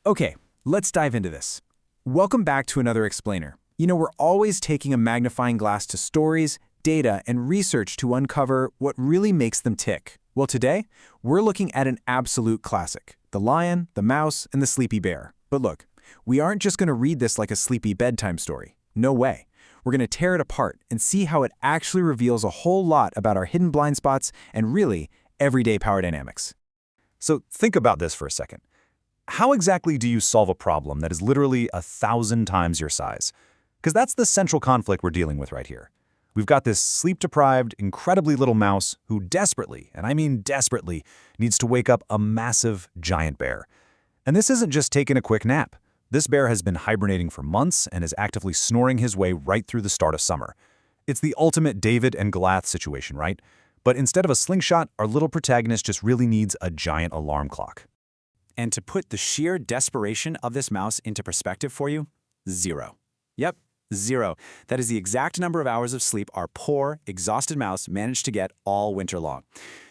Okay, let's dive into this. Welcome back to another explainer. We're always taking a magnifying glass to stories, data, and research to uncover what really makes them tick. Well, today, we're looking at an absolute classic, the lion, the mouse, and the sleepy bear. But look, we aren't just going to read this like a sleepy bedtime story. No way. We're going to tear it apart and see how it actually reveals a whole lot about our hidden blind spots and really, everyday power dynamics. So think about this for a second. How exactly do you solve a problem that is literally 1,000 times your size? Because that's the central conflict we're dealing with right here. We've got this sleep-deprived, incredibly little mouse who desperately, and I mean desperately, needs to wake up a massive, giant bear. And this isn't just taking a quick nap. This bear has been hibernating for months and is actively snoring his way right through the start of summer. It's the ultimate David and Goliath situation, right? But instead of a slingshot, our little protagonist just really needs a giant alarm clock. And to put the sheer desperation of this mouse into perspective for you, 0. Yep, 0. That is the exact number of hours of sleep our poor, exhausted mouse managed to get all winter long.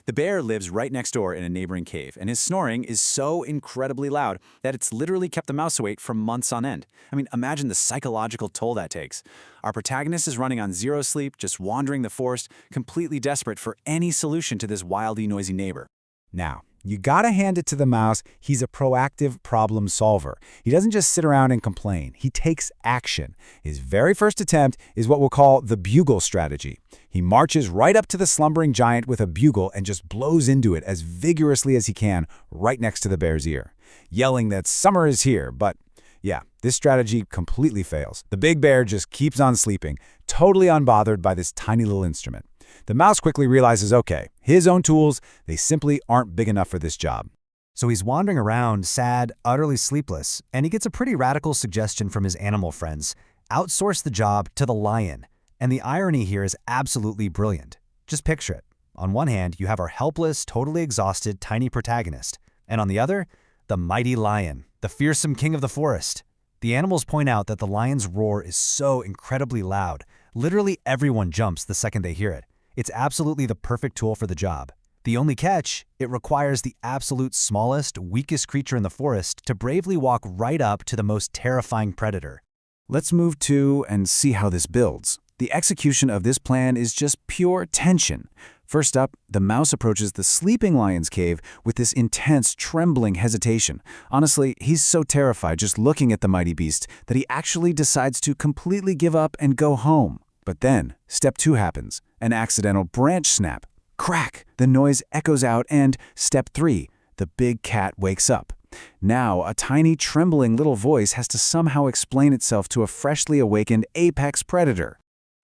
The bear lives right next door in a neighboring cave, and his snoring is so incredibly loud that it's literally kept the mouse awake for months on end. I mean, imagine the psychological toll that takes. Our protagonist is running on 0 sleep, just wandering the forest, completely desperate for any solution to this wildly noisy neighbor. Now, you gotta hand it to the mouse, he's a proactive problem solver. He doesn't just sit around and complain, he takes action. His very first attempt is what we'll call the bugle strategy. He marches right up to the slumbering giant with a bugle and just blows into it as vigorously as he can right next to the bear's ear, yelling that summer is here, but yeah, this strategy completely fails. The big bear just keeps on sleeping, totally unbothered by this tiny little instrument. The mouse quickly realizes, okay, his own tools, they simply aren't big enough for this job. So he's wandering around, sad, utterly sleepless, and he gets a pretty radical suggestion from his animal friends. Outsource the job to the lion. And the irony here is absolutely brilliant. Just picture it. On one hand, you have our helpless, totally exhausted, tiny protagonist. And on the other, the mighty lion, the fearsome king of the forest. The animals point out that the lion's roar is so incredibly loud. Literally everyone jumps the second they hear it. It's absolutely the perfect tool for the job. The only catch, it requires the absolute smallest, weakest creature in the forest to bravely walk right up to the most terrifying predator. Let's move to and see how this builds. The execution of this plan is just pure tension. First up, the mouse approaches the sleeping lion's cave with this intense, trembling hesitation. Honestly, he's so terrified just looking at the mighty beast that he actually decides to completely give up and go home. But then, step 2 happens, an accidental branch snap. Crack! The noise echoes out and, step 3, the big cat wakes up. Now, a tiny, trembling little voice has to somehow explain itself to a freshly awakened apex predator.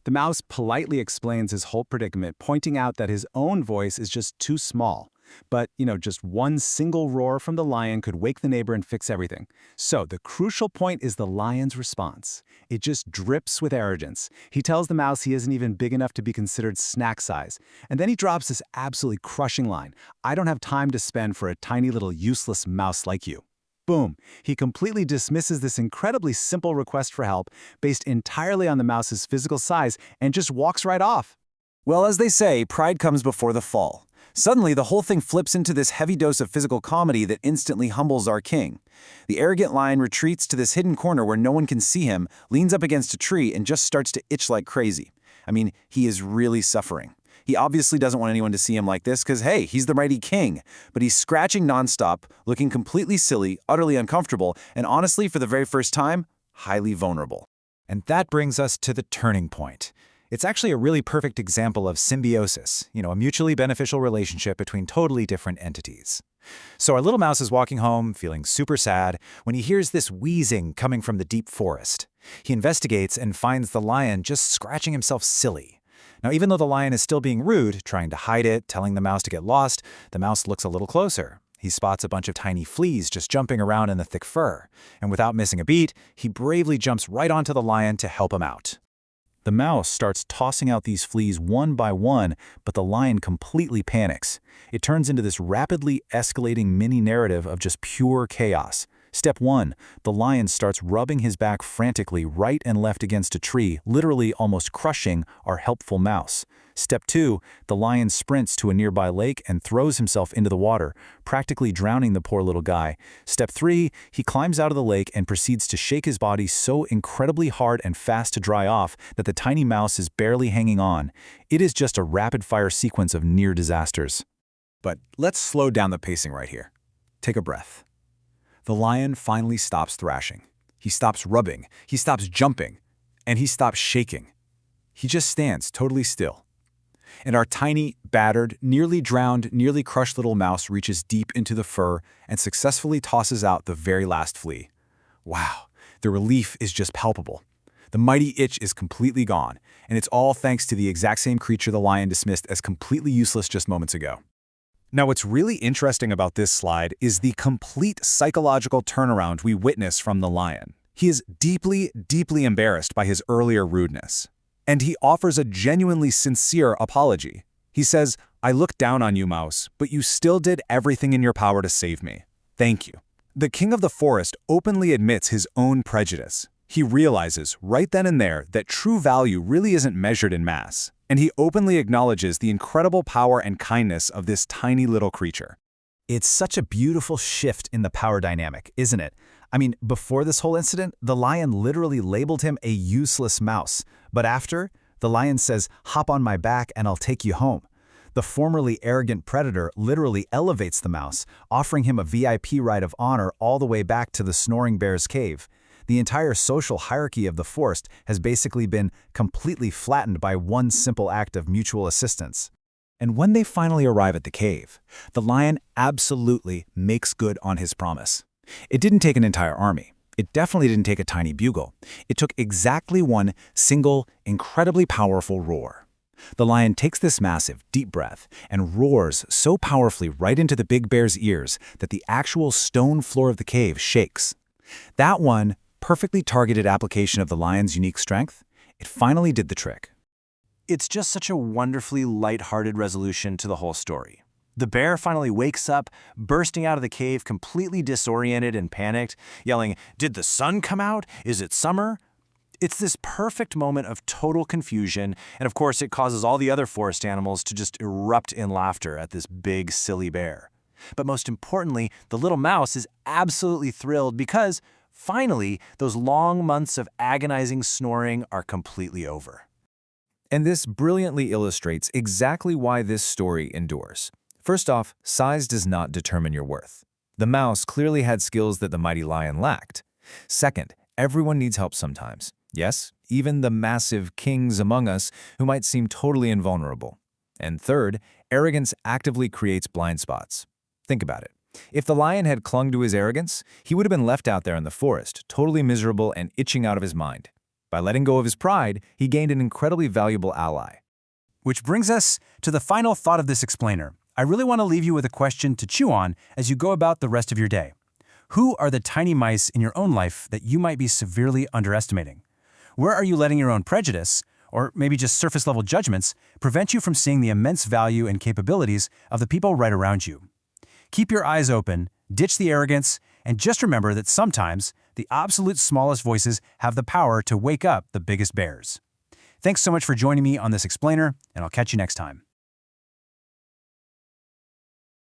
The mouse politely explains his whole predicament, pointing out that his own voice is just too small. But, just one single roar from the lion could wake the neighbor and fix everything. So the crucial point is the lion's response. It just drips with arrogance. He tells the mouse he isn't even big enough to be considered snack size. And then he drops this absolutely crushing line. I don't have time to spend for a tiny little useless mouse like you. Boom. He completely dismisses this incredibly simple request for help based entirely on the mouse's physical size and just walks right off. Well, as they say, pride comes before the fall. Suddenly, the whole thing flips into this heavy dose of physical comedy that instantly humbles our king. The arrogant lion retreats to this hidden corner where no one can see him, leans up against a tree, and just starts to itch like crazy. I mean, he is really suffering. He obviously doesn't want anyone to see him like this because, hey, he's the mighty king. But he's scratching nonstop, looking completely silly, utterly uncomfortable, and honestly, for the very first time, highly vulnerable. And that brings us to the turning point. It's actually a really perfect example of symbiosis, a mutually beneficial relationship between totally different entities. So our little mouse is walking home, feeling super sad, when he hears this wheezing coming from the deep forest. He investigates and finds the lion just scratching himself silly. Now, even though the lion is still being rude, trying to hide it, telling the mouse to get lost, the mouse looks a little closer. He spots a bunch of tiny fleas just jumping around in the thick fur. And without missing a beat, he bravely jumps right onto the lion to help him out. The mouse starts tossing out these fleas one by one, but the lion completely panics. It turns into this rapidly escalating mini-narrative of just pure chaos. Step 1. The lion starts rubbing his back frantically right and left against a tree, literally almost crushing our helpful mouse. Step 2. The lion sprints to a nearby lake and throws himself into the water, practically drowning the poor little guy. Step 3. He climbs out of the lake and proceeds to shake his body so incredibly hard and fast to dry off that the tiny mouse is barely hanging on. It is just a rapid-fire sequence of near disasters. But let's slow down the pacing right here. Take a breath. The lion finally stops thrashing. He stops rubbing, he stops jumping, and he stops shaking. He just stands totally still. And our tiny, battered, nearly drowned, nearly crushed little mouse reaches deep into the fur and successfully tosses out the very last flea. Wow, the relief is just palpable. The mighty itch is completely gone, and it's all thanks to the exact same creature the lion dismissed as completely useless just moments ago. Now, what's really interesting about this slide is the complete psychological turnaround we witness from the lion. He is deeply, deeply embarrassed by his earlier rudeness. And he offers a genuinely sincere apology. He says, "I looked down on you, mouse, but you still did everything in your power to save me. Thank you." The king of the forest openly admits his own prejudice. He realizes right then and there that true value really isn't measured in mass. And he openly acknowledges the incredible power and kindness of this tiny little creature. It's such a beautiful shift in the power dynamic, isn't it? I mean, before this whole incident, the lion literally labeled him a useless mouse. But after, the lion says, "Hop on my back and I'll take you home." The formerly arrogant predator literally elevates the mouse, offering him a VIP ride of honor all the way back to the snoring bear's cave. The entire social hierarchy of the forest has basically been completely flattened by one simple act of mutual assistance. And when they finally arrive at the cave, the lion absolutely makes good on his promise. It didn't take an entire army. It definitely didn't take a tiny bugle. It took exactly one single, incredibly powerful roar. The lion takes this massive, deep breath and roars so powerfully right into the big bear's ears that the actual stone floor of the cave shakes. That one perfectly targeted application of the lion's unique strength, it finally did the trick. It's just such a wonderfully light-hearted resolution to the whole story. The bear finally wakes up, bursting out of the cave completely disoriented and panicked, yelling, "Did the sun come out? Is it summer?" It's this perfect moment of total confusion, and of course it causes all the other forest animals to just erupt in laughter at this big, silly bear. But most importantly, the little mouse is absolutely thrilled because, finally, those long months of agonizing snoring are completely over. And this brilliantly illustrates exactly why this story endures. First off, size does not determine your worth. The mouse clearly had skills that the mighty lion lacked. Second, everyone needs help sometimes. Yes, even the massive kings among us who might seem totally invulnerable. And third, arrogance actively creates blind spots. Think about it. If the lion had clung to his arrogance, he would have been left out there in the forest, totally miserable and itching out of his mind. By letting go of his pride, he gained an incredibly valuable ally. Which brings us to the final thought of this explainer. I really want to leave you with a question to chew on as you go about the rest of your day. Who are the tiny mice in your own life that you might be severely underestimating? Where are you letting your own prejudice, or maybe just surface-level judgments, prevent you from seeing the immense value and capabilities of the people right around you? Keep your eyes open, ditch the arrogance, and just remember that sometimes the absolute smallest voices have the power to wake up the biggest bears. Thanks so much for joining me on this explainer, and I'll catch you next time.